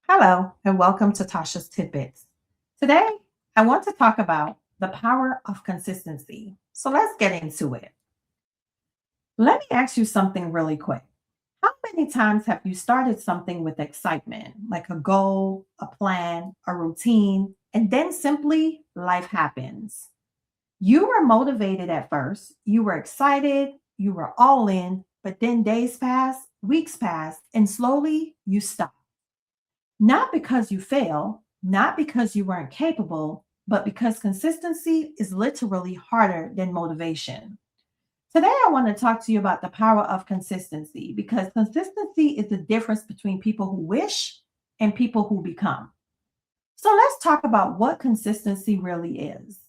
Hello, and welcome to Tasha's Tidbits. Today, I want to talk about the power of consistency. So let's get into it. Let me ask you something really quick. How many times have you started something with excitement, like a goal, a plan, a routine, and then simply life happens? You were motivated at first, you were excited, you were all in, but then days pass, weeks pass, and slowly you stop. Not because you fail, not because you weren't capable, but because consistency is literally harder than motivation. Today, I want to talk to you about the power of consistency because consistency is the difference between people who wish and people who become. So, let's talk about what consistency really is.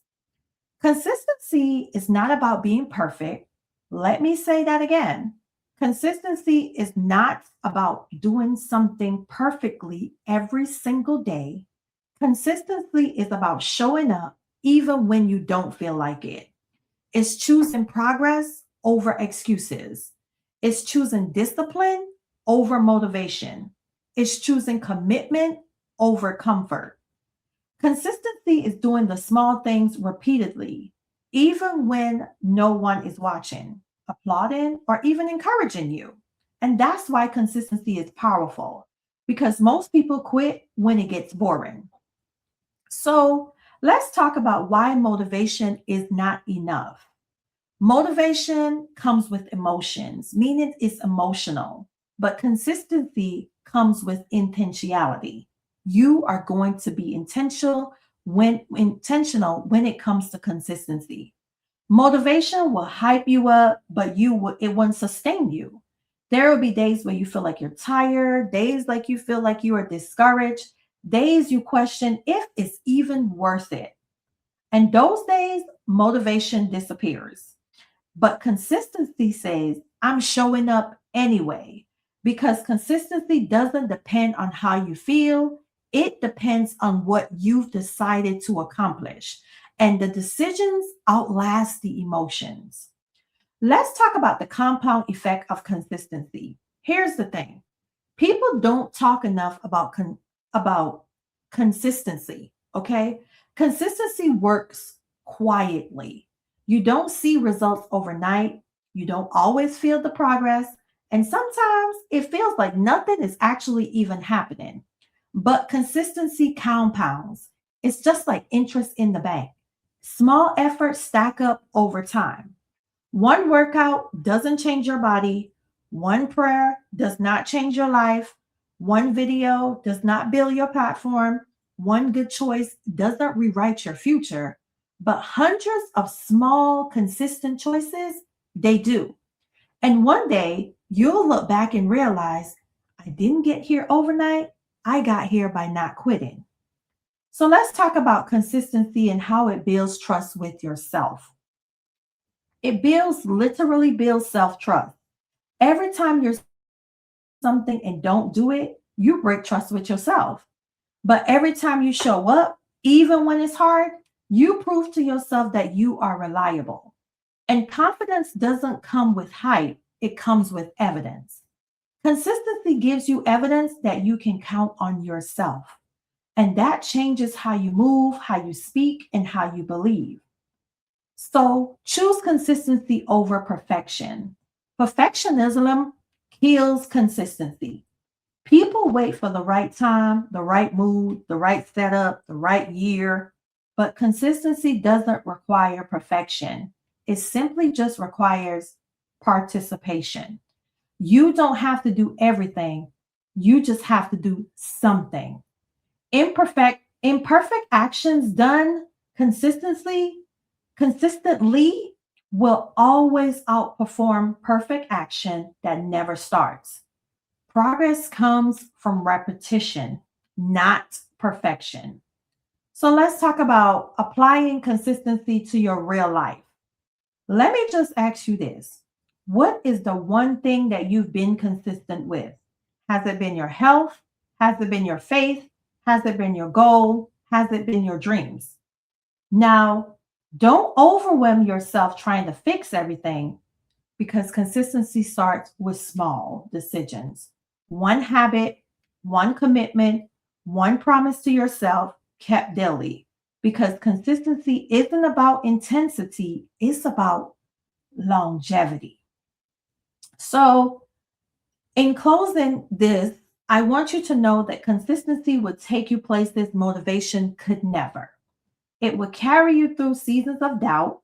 Consistency is not about being perfect. Let me say that again. Consistency is not about doing something perfectly every single day. Consistency is about showing up even when you don't feel like it. It's choosing progress over excuses. It's choosing discipline over motivation. It's choosing commitment over comfort. Consistency is doing the small things repeatedly, even when no one is watching, applauding, or even encouraging you. And that's why consistency is powerful because most people quit when it gets boring. So let's talk about why motivation is not enough. Motivation comes with emotions, meaning it's emotional, but consistency comes with intentionality. You are going to be intentional when it comes to consistency. Motivation will hype you up, but it won't sustain you. There will be days where you feel like you're tired, days like you feel like you are discouraged, days you question if it's even worth it. And those days, motivation disappears. But consistency says, I'm showing up anyway, because consistency doesn't depend on how you feel, it depends on what you've decided to accomplish. And the decisions outlast the emotions. Let's talk about the compound effect of consistency. Here's the thing, people don't talk enough about consistency, okay? Consistency works quietly. You don't see results overnight, you don't always feel the progress, and sometimes it feels like nothing is actually even happening. But consistency compounds. It's just like interest in the bank. Small efforts stack up over time. One workout doesn't change your body. One prayer does not change your life. One video does not build your platform. One good choice doesn't rewrite your future. But hundreds of small, consistent choices, they do. And one day you'll look back and realize, I didn't get here overnight. I got here by not quitting. So let's talk about consistency and how it builds trust with yourself. Literally builds self trust. Every time you're something and don't do it, you break trust with yourself. But every time you show up, even when it's hard, you prove to yourself that you are reliable. And confidence doesn't come with hype, it comes with evidence. Consistency gives you evidence that you can count on yourself. And that changes how you move, how you speak, and how you believe. So choose consistency over perfection. Perfectionism kills consistency. People wait for the right time, the right mood, the right setup, the right year, but consistency doesn't require perfection. It simply just requires participation. You don't have to do everything, you just have to do something. Imperfect actions done consistently consistently will always outperform perfect action that never starts. Progress comes from repetition, not perfection. So let's talk about applying consistency to your real life. Let me just ask you this. What is the one thing that you've been consistent with? Has it been your health? Has it been your faith? Has it been your goal? Has it been your dreams? Now, don't overwhelm yourself trying to fix everything because consistency starts with small decisions. One habit, one commitment, one promise to yourself kept daily, because consistency isn't about intensity, it's about longevity. So, in closing this, I want you to know that consistency would take you places motivation could never. It would carry you through seasons of doubt.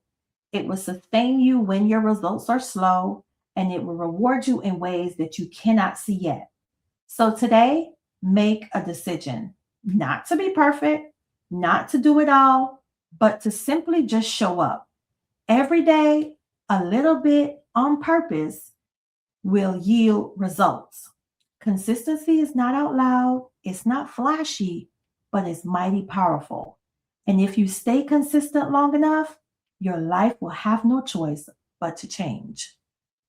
It will sustain you when your results are slow, and it will reward you in ways that you cannot see yet. So today, make a decision not to be perfect, not to do it all, but to simply just show up every day, a little bit on purpose will yield results. Consistency is not out loud, it's not flashy, but it's mighty powerful. And if you stay consistent long enough, your life will have no choice but to change.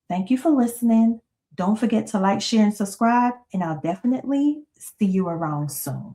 Thank you for listening. Don't forget to like, share, and subscribe, and I'll definitely see you around soon.